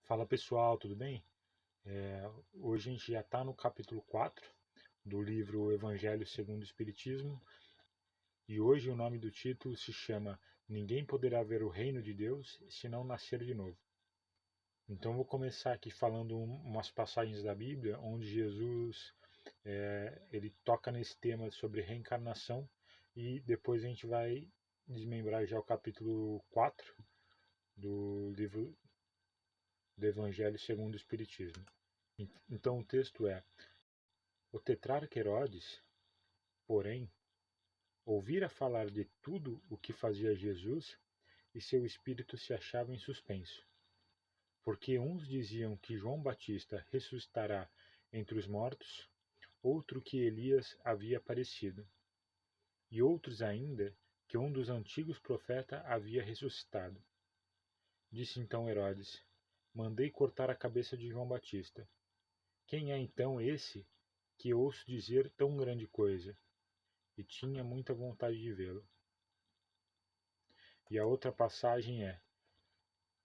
Fala pessoal, tudo bem? Hoje a gente já está no capítulo 4 do livro Evangelho segundo o Espiritismo e hoje o nome do título se chama Ninguém poderá ver o reino de Deus se não nascer de novo. Então vou começar aqui falando umas passagens da Bíblia onde Jesus ele toca nesse tema sobre reencarnação e depois a gente vai desmembrar já o capítulo 4 do livro do Evangelho segundo o Espiritismo. Então o texto é: o tetrarca Herodes, porém, ouvira falar de tudo o que fazia Jesus e seu espírito se achava em suspenso, porque uns diziam que João Batista ressuscitará entre os mortos, outro que Elias havia aparecido, e outros ainda que um dos antigos profetas havia ressuscitado. Disse então Herodes: Mandei cortar a cabeça de João Batista. Quem é então esse que ouço dizer tão grande coisa? E tinha muita vontade de vê-lo. E a outra passagem é: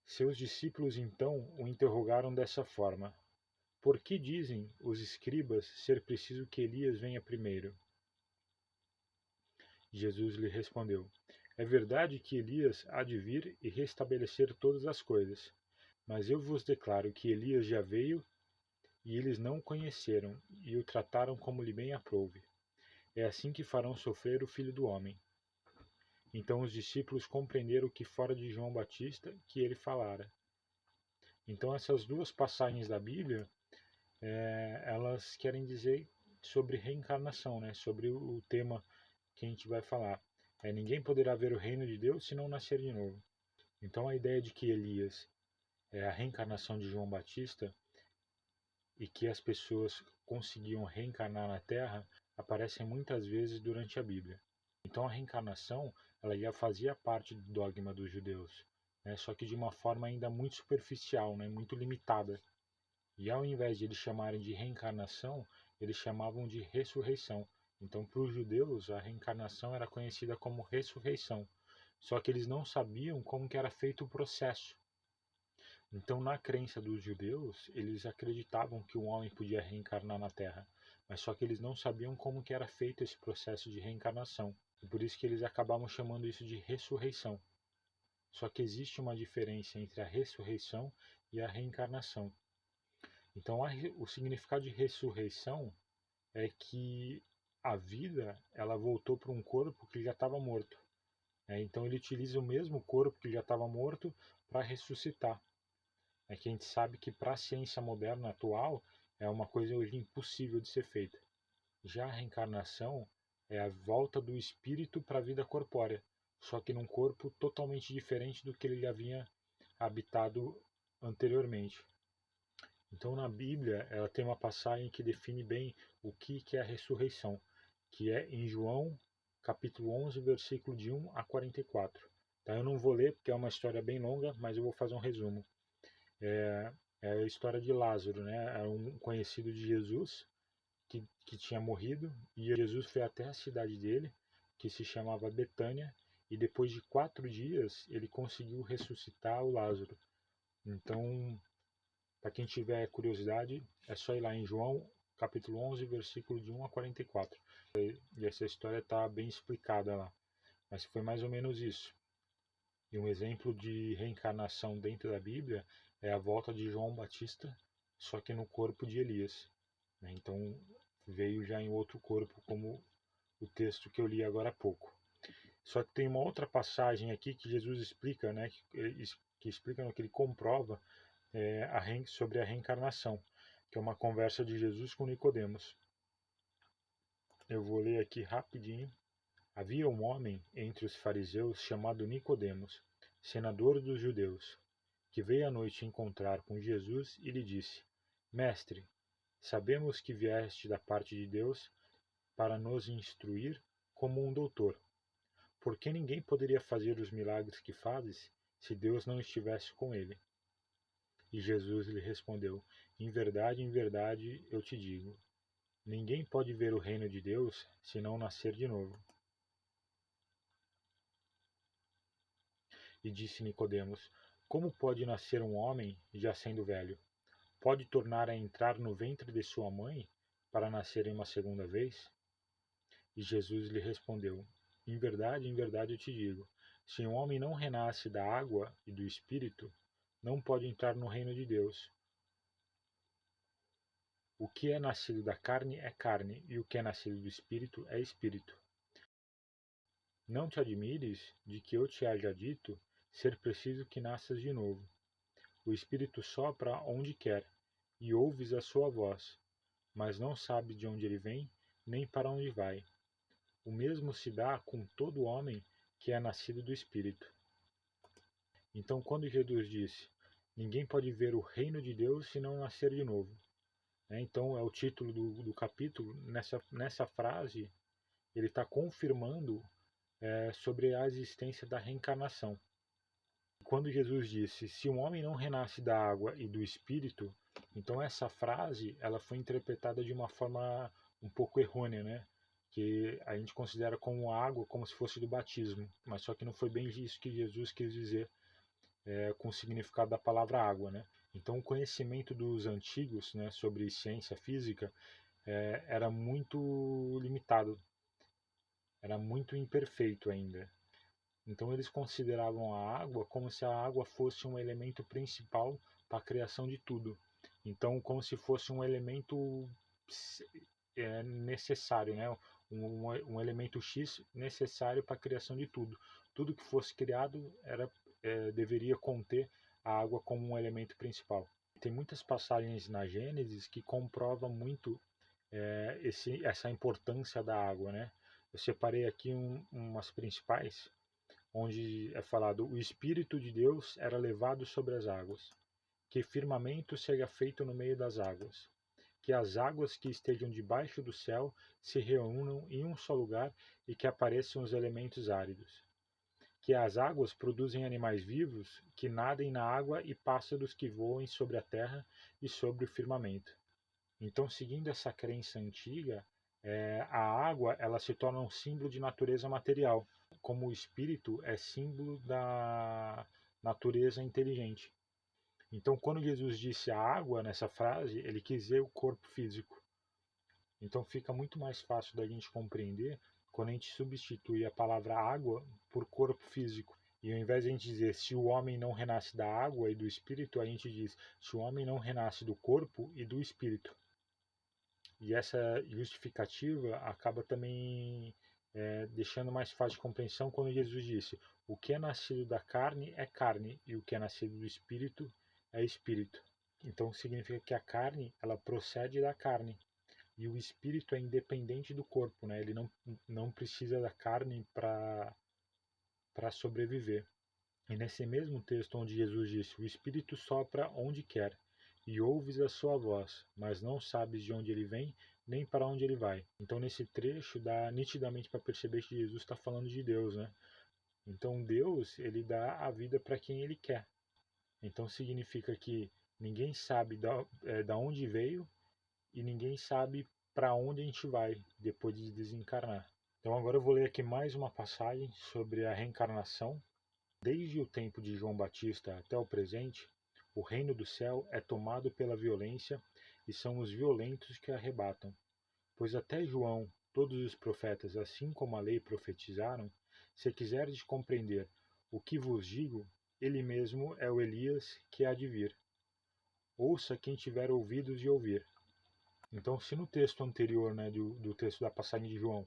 seus discípulos então o interrogaram dessa forma: Por que dizem os escribas ser preciso que Elias venha primeiro? Jesus lhe respondeu: É verdade que Elias há de vir e restabelecer todas as coisas, mas eu vos declaro que Elias já veio e eles não o conheceram e o trataram como lhe bem aprouve. É assim que farão sofrer o Filho do Homem. Então os discípulos compreenderam que fora de João Batista que ele falara. Então essas duas passagens da Bíblia, elas querem dizer sobre reencarnação, né? Sobre o tema que a gente vai falar. Ninguém poderá ver o reino de Deus se não nascer de novo. Então a ideia de que Elias é a reencarnação de João Batista e que as pessoas conseguiam reencarnar na Terra aparecem muitas vezes durante a Bíblia. Então a reencarnação ela já fazia parte do dogma dos judeus, né? Só que de uma forma ainda muito superficial, né? Muito limitada. E ao invés de eles chamarem de reencarnação, eles chamavam de ressurreição. Então, para os judeus, a reencarnação era conhecida como ressurreição. Só que eles não sabiam como que era feito o processo. Então, na crença dos judeus, eles acreditavam que o homem podia reencarnar na Terra, mas só que eles não sabiam como que era feito esse processo de reencarnação. E por isso que eles acabavam chamando isso de ressurreição. Só que existe uma diferença entre a ressurreição e a reencarnação. Então, o significado de ressurreição é que a vida ela voltou para um corpo que já estava morto. Então, ele utiliza o mesmo corpo que já estava morto para ressuscitar. Que a gente sabe que para a ciência moderna atual é uma coisa hoje impossível de ser feita. Já a reencarnação é a volta do espírito para a vida corpórea, só que num corpo totalmente diferente do que ele havia habitado anteriormente. Então, na Bíblia, ela tem uma passagem que define bem o que é a ressurreição, que é em João, capítulo 11, versículo de 1 a 44. Tá? Eu não vou ler porque é uma história bem longa, mas eu vou fazer um resumo. É, é a história de Lázaro, né? É um conhecido de Jesus que tinha morrido e Jesus foi até a cidade dele, que se chamava Betânia, e depois de 4 dias ele conseguiu ressuscitar o Lázaro. Então, para quem tiver curiosidade, é só ir lá em João, capítulo 11, versículo de 1 a 44. E essa história está bem explicada lá. Mas foi mais ou menos isso. E um exemplo de reencarnação dentro da Bíblia é a volta de João Batista, só que no corpo de Elias. Então veio já em outro corpo, como o texto que eu li agora há pouco. Só que tem uma outra passagem aqui que Jesus explica, né, que explica no que ele comprova sobre a reencarnação, que é uma conversa de Jesus com Nicodemos. Eu vou ler aqui rapidinho. Havia um homem entre os fariseus chamado Nicodemos, senador dos judeus, que veio à noite encontrar com Jesus e lhe disse: Mestre, sabemos que vieste da parte de Deus para nos instruir como um doutor. Porque ninguém poderia fazer os milagres que fazes se Deus não estivesse com ele. E Jesus lhe respondeu: em verdade eu te digo, ninguém pode ver o reino de Deus se não nascer de novo. E disse Nicodemos: Como pode nascer um homem já sendo velho? Pode tornar a entrar no ventre de sua mãe para nascer em uma segunda vez? E Jesus lhe respondeu: em verdade eu te digo, se um homem não renasce da água e do Espírito, não pode entrar no reino de Deus. O que é nascido da carne, e o que é nascido do Espírito é espírito. Não te admires de que eu te haja dito ser preciso que nasças de novo. O Espírito sopra onde quer, e ouves a sua voz, mas não sabes de onde ele vem, nem para onde vai. O mesmo se dá com todo homem que é nascido do Espírito. Então, quando Jesus disse: ninguém pode ver o reino de Deus se não nascer de novo. Então, é o título do capítulo. Nessa frase, ele está confirmando sobre a existência da reencarnação. Quando Jesus disse: se um homem não renasce da água e do Espírito, então essa frase ela foi interpretada de uma forma um pouco errônea, né? Que a gente considera como água como se fosse do batismo, mas só que não foi bem isso que Jesus quis dizer com o significado da palavra água, né? Então o conhecimento dos antigos, né, sobre ciência física era muito limitado, era muito imperfeito ainda. Então eles consideravam a água como se a água fosse um elemento principal para a criação de tudo. Então como se fosse um elemento necessário, né? Um elemento X necessário para a criação de tudo. Tudo que fosse criado deveria conter a água como um elemento principal. Tem muitas passagens na Gênesis que comprovam muito essa importância da água, né? Eu separei aqui umas principais, onde é falado: o Espírito de Deus era levado sobre as águas, que firmamento seja feito no meio das águas, que as águas que estejam debaixo do céu se reúnam em um só lugar e que apareçam os elementos áridos, que as águas produzem animais vivos que nadem na água e pássaros que voem sobre a terra e sobre o firmamento. Então, seguindo essa crença antiga, a água ela se torna um símbolo de natureza material, como o espírito é símbolo da natureza inteligente. Então, quando Jesus disse a água nessa frase, ele quis dizer o corpo físico. Então, fica muito mais fácil da gente compreender quando a gente substitui a palavra água por corpo físico. E ao invés de a gente dizer se o homem não renasce da água e do espírito, a gente diz se o homem não renasce do corpo e do espírito. E essa justificativa acaba também deixando mais fácil de compreensão quando Jesus disse: o que é nascido da carne é carne, e o que é nascido do espírito é espírito. Então significa que a carne ela procede da carne, e o espírito é independente do corpo, né? Ele não precisa da carne para sobreviver. E nesse mesmo texto onde Jesus disse: o espírito sopra onde quer, e ouves a sua voz, mas não sabes de onde ele vem, nem para onde ele vai. Então nesse trecho dá nitidamente para perceber que Jesus está falando de Deus, né? Então Deus, ele dá a vida para quem ele quer. Então significa que ninguém sabe da onde veio e ninguém sabe para onde a gente vai depois de desencarnar. Então agora eu vou ler aqui mais uma passagem sobre a reencarnação. Desde o tempo de João Batista até o presente, o reino do céu é tomado pela violência e são os violentos que arrebatam. Pois até João, todos os profetas, assim como a lei, profetizaram. Se quiserdes compreender o que vos digo, ele mesmo é o Elias que há de vir. Ouça quem tiver ouvidos de ouvir. Então, se no texto anterior, né, do texto da passagem de João,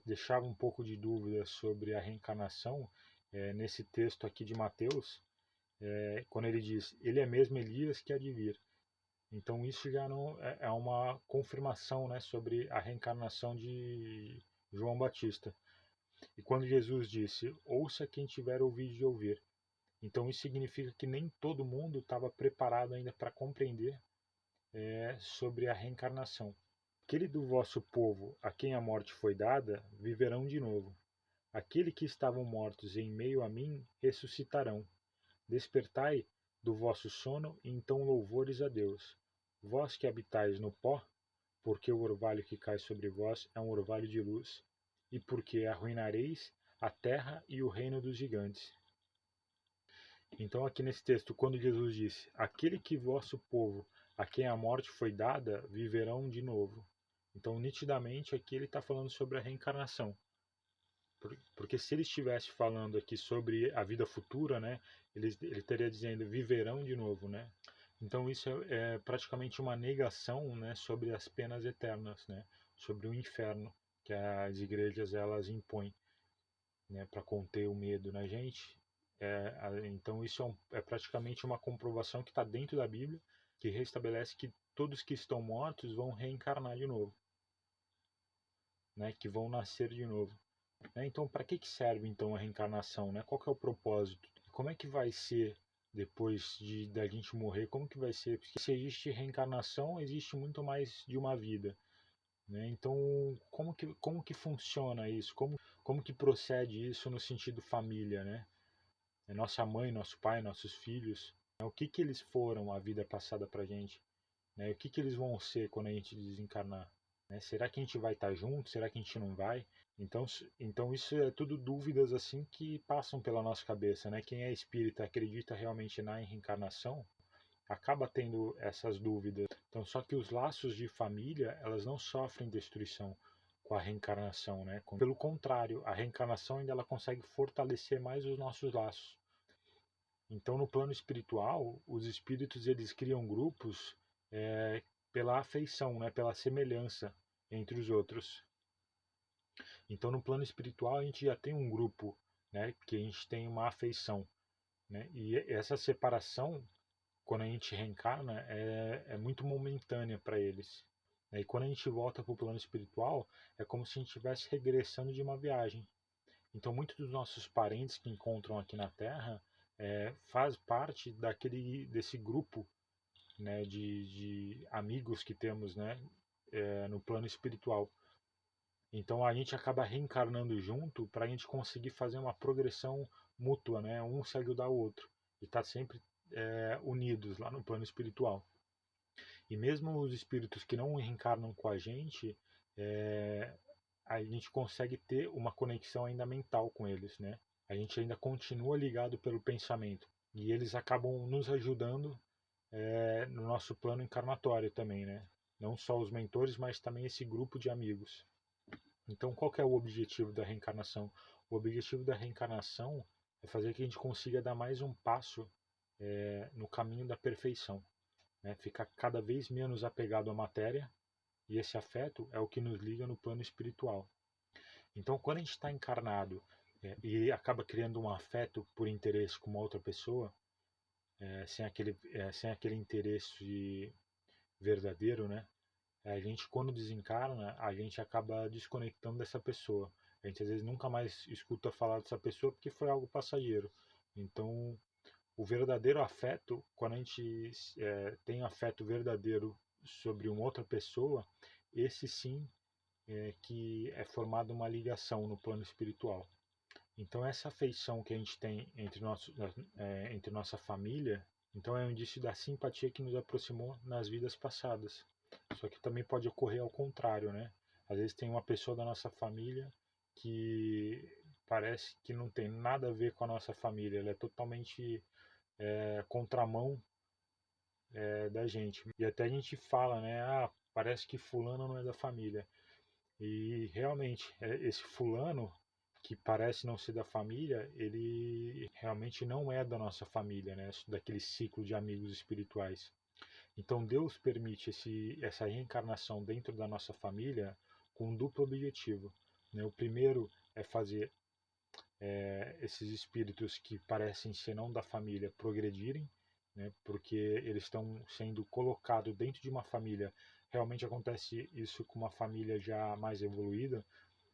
deixava um pouco de dúvida sobre a reencarnação, nesse texto aqui de Mateus, quando ele diz, ele é mesmo Elias que há de vir. Então isso já não é uma confirmação, né, sobre a reencarnação de João Batista. E quando Jesus disse, ouça quem tiver ouvido de ouvir. Então isso significa que nem todo mundo estava preparado ainda para compreender sobre a reencarnação. Aquele do vosso povo a quem a morte foi dada, viverão de novo. Aquele que estavam mortos em meio a mim, ressuscitarão. Despertai do vosso sono, e então louvores a Deus. Vós que habitais no pó, porque o orvalho que cai sobre vós é um orvalho de luz, e porque arruinareis a terra e o reino dos gigantes. Então aqui nesse texto, quando Jesus disse, aquele que vosso povo, a quem a morte foi dada, viverão de novo. Então nitidamente aqui ele está falando sobre a reencarnação. Porque se ele estivesse falando aqui sobre a vida futura, né, ele estaria dizendo viverão de novo, né? Então isso é praticamente uma negação, né, sobre as penas eternas, né, sobre o inferno que as igrejas elas impõem, né, para conter o medo na gente. Então isso é praticamente uma comprovação que está dentro da Bíblia, que restabelece que todos que estão mortos vão reencarnar de novo, né, que vão nascer de novo. Né? Então, para que serve então a reencarnação? Né? Qual que é o propósito? Como é que vai ser depois da gente morrer? Como que vai ser? Porque se existe reencarnação, existe muito mais de uma vida. Né? Então, como que funciona isso? Como que procede isso no sentido família? Né? É nossa mãe, nosso pai, nossos filhos. Né? O que eles foram a vida passada para a gente? Né? O que eles vão ser quando a gente desencarnar? Né? Será que a gente vai estar junto? Será que a gente não vai? Então isso é tudo dúvidas assim que passam pela nossa cabeça, né? Quem é espírita acredita realmente na reencarnação, acaba tendo essas dúvidas. Então, só que os laços de família, elas não sofrem destruição com a reencarnação, né? Pelo contrário, a reencarnação ainda ela consegue fortalecer mais os nossos laços. Então, no plano espiritual, os espíritos eles criam grupos pela afeição, né? Pela semelhança entre os outros. Então, no plano espiritual, a gente já tem um grupo, né, que a gente tem uma afeição, né? E essa separação, quando a gente reencarna, é muito momentânea para eles. Né? E quando a gente volta para o plano espiritual, é como se a gente estivesse regressando de uma viagem. Então, muitos dos nossos parentes que encontram aqui na Terra faz parte desse grupo, né, de amigos que temos, né, no plano espiritual. Então a gente acaba reencarnando junto para a gente conseguir fazer uma progressão mútua, né? Um segue o da outro e tá sempre unidos lá no plano espiritual. E mesmo os espíritos que não reencarnam com a gente, é, a gente consegue ter uma conexão ainda mental com eles, né? A gente ainda continua ligado pelo pensamento e eles acabam nos ajudando no nosso plano encarnatório também, né? Não só os mentores, mas também esse grupo de amigos. Então, qual que é o objetivo da reencarnação? O objetivo da reencarnação é fazer que a gente consiga dar mais um passo no caminho da perfeição, né? Ficar cada vez menos apegado à matéria, e esse afeto é o que nos liga no plano espiritual. Então, quando a gente está encarnado e acaba criando um afeto por interesse com uma outra pessoa, sem aquele interesse verdadeiro, né? A gente, quando desencarna, a gente acaba desconectando dessa pessoa. A gente às vezes nunca mais escuta falar dessa pessoa porque foi algo passageiro. Então, o verdadeiro afeto, quando a gente tem afeto verdadeiro sobre uma outra pessoa, esse sim que é formada uma ligação no plano espiritual. Então, essa afeição que a gente tem entre nossa família, então é um indício da simpatia que nos aproximou nas vidas passadas. Só que também pode ocorrer ao contrário, né? Às vezes tem uma pessoa da nossa família que parece que não tem nada a ver com a nossa família, ela é totalmente contramão da gente. E até a gente fala, né? Ah, parece que fulano não é da família. E realmente, esse fulano que parece não ser da família, ele realmente não é da nossa família, né? Daquele ciclo de amigos espirituais. Então Deus permite essa reencarnação dentro da nossa família com um duplo objetivo. Né? O primeiro é fazer esses espíritos que parecem ser não da família progredirem, né? Porque eles estão sendo colocados dentro de uma família. Realmente acontece isso com uma família já mais evoluída,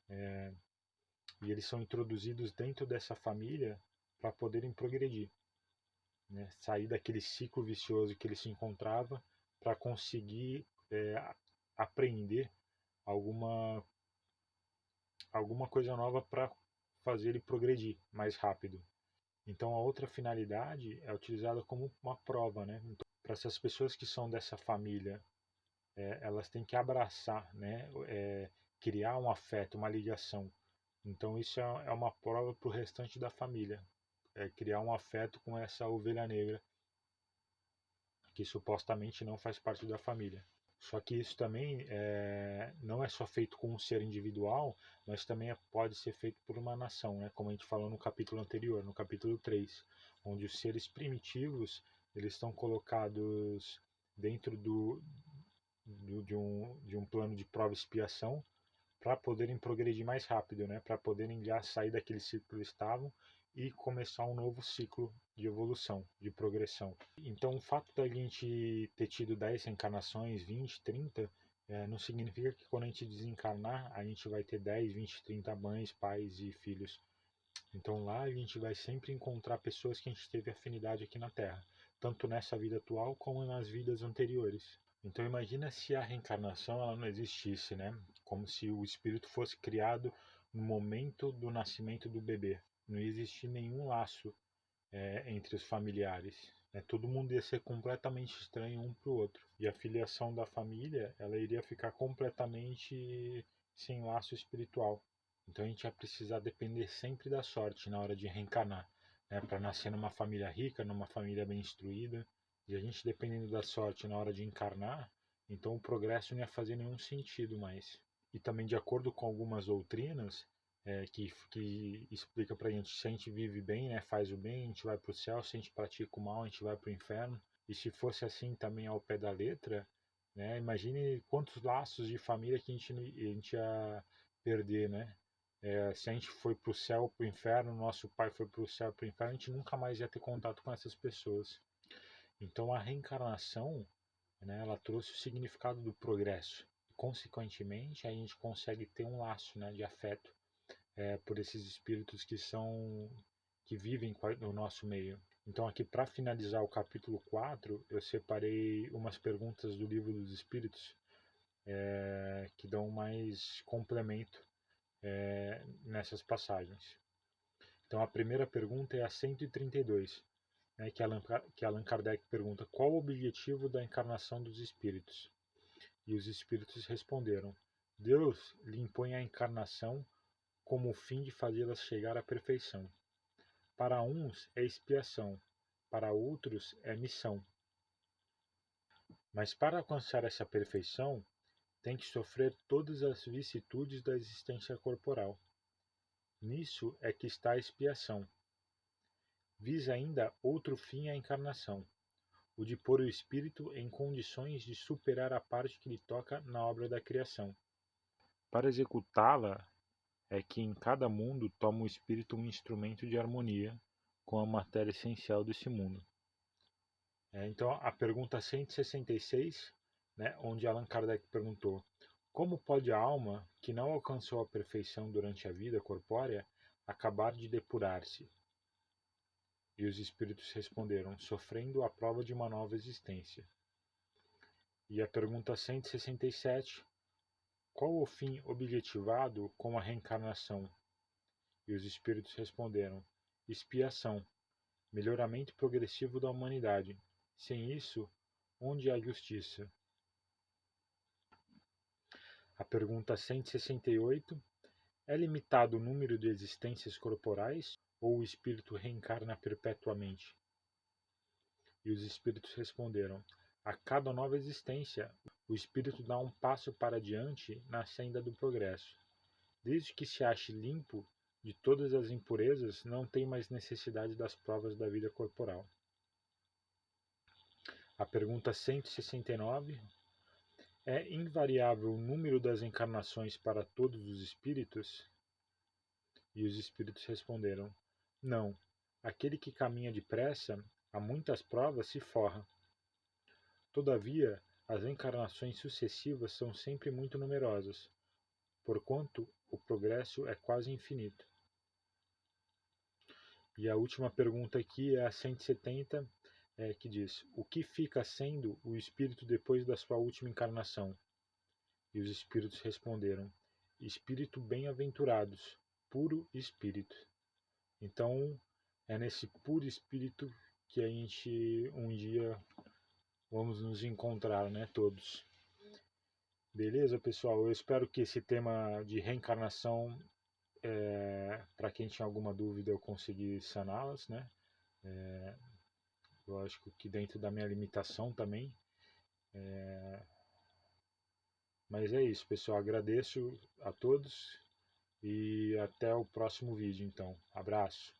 e eles são introduzidos dentro dessa família para poderem progredir, né? Sair daquele ciclo vicioso que ele se encontrava para conseguir aprender alguma, alguma coisa nova para fazer ele progredir mais rápido. Então a outra finalidade é utilizada como uma prova, né? Então, para essas pessoas que são dessa família, elas têm que abraçar, né? Criar um afeto, uma ligação. Então isso é uma prova para o restante da família. criar um afeto com essa ovelha negra, que supostamente não faz parte da família. Só que isso também não é só feito com um ser individual, mas também pode ser feito por uma nação, né? Como a gente falou no capítulo anterior, no capítulo 3, onde os seres primitivos eles estão colocados dentro de um plano de prova e expiação para poderem progredir mais rápido, né? Para poderem já sair daquele ciclo que eles estavam e começar um novo ciclo de evolução, de progressão. Então, o fato da gente ter tido 10 reencarnações, 20, 30, não significa que quando a gente desencarnar, a gente vai ter 10, 20, 30 mães, pais e filhos. Então, lá a gente vai sempre encontrar pessoas que a gente teve afinidade aqui na Terra, tanto nessa vida atual como nas vidas anteriores. Então imagina se a reencarnação ela não existisse, né? Como se o espírito fosse criado no momento do nascimento do bebê. Não ia existir nenhum laço entre os familiares. Né? Todo mundo ia ser completamente estranho um para o outro. E a filiação da família ela iria ficar completamente sem laço espiritual. Então a gente ia precisar depender sempre da sorte na hora de reencarnar. Né? Para nascer numa família rica, numa família bem instruída. E a gente dependendo da sorte na hora de encarnar, então o progresso não ia fazer nenhum sentido mais. E também de acordo com algumas doutrinas, que explica pra gente se a gente vive bem, né, faz o bem, a gente vai pro céu, se a gente pratica o mal, a gente vai pro inferno. E se fosse assim também ao pé da letra, né, imagine quantos laços de família que a gente ia perder, né? Se a gente foi pro céu, pro inferno, nosso pai foi pro céu, pro inferno, a gente nunca mais ia ter contato com essas pessoas. Então a reencarnação, né, ela trouxe o significado do progresso. Consequentemente, a gente consegue ter um laço, né, de afeto por esses espíritos que vivem no nosso meio. Então aqui para finalizar o capítulo 4, eu separei umas perguntas do livro dos espíritos que dão mais complemento nessas passagens. Então a primeira pergunta é a 132, né, que Allan Kardec pergunta: qual o objetivo da encarnação dos espíritos? E os espíritos responderam: Deus lhe impõe a encarnação como o fim de fazê-las chegar à perfeição. Para uns é expiação, para outros é missão. Mas para alcançar essa perfeição, tem que sofrer todas as vicissitudes da existência corporal. Nisso é que está a expiação. Visa ainda outro fim à encarnação, o de pôr o espírito em condições de superar a parte que lhe toca na obra da criação. Para executá-la, é que em cada mundo toma o espírito um instrumento de harmonia com a matéria essencial desse mundo. Então, a pergunta 166, né, onde Allan Kardec perguntou: como pode a alma, que não alcançou a perfeição durante a vida corpórea, acabar de depurar-se? E os espíritos responderam: sofrendo a prova de uma nova existência. E a pergunta 167, qual o fim objetivado com a reencarnação? E os espíritos responderam: expiação, melhoramento progressivo da humanidade. Sem isso, onde há justiça? A pergunta 168, é limitado o número de existências corporais ou o espírito reencarna perpetuamente? E os espíritos responderam: a cada nova existência, o espírito dá um passo para diante na senda do progresso. Desde que se ache limpo de todas as impurezas, não tem mais necessidade das provas da vida corporal. A pergunta 169, é invariável o número das encarnações para todos os espíritos? E os espíritos responderam: não, aquele que caminha depressa, a muitas provas se forra. Todavia, as encarnações sucessivas são sempre muito numerosas, porquanto o progresso é quase infinito. E a última pergunta aqui é a 170, que diz: o que fica sendo o espírito depois da sua última encarnação? E os espíritos responderam: espírito bem-aventurados, puro espírito. Então, é nesse puro espírito que a gente um dia vamos nos encontrar, né, todos. Beleza, pessoal? Eu espero que esse tema de reencarnação Para quem tinha alguma dúvida eu consegui saná-las, né? Lógico que dentro da minha limitação também. Mas é isso, pessoal. Agradeço a todos e até o próximo vídeo, então. Abraço.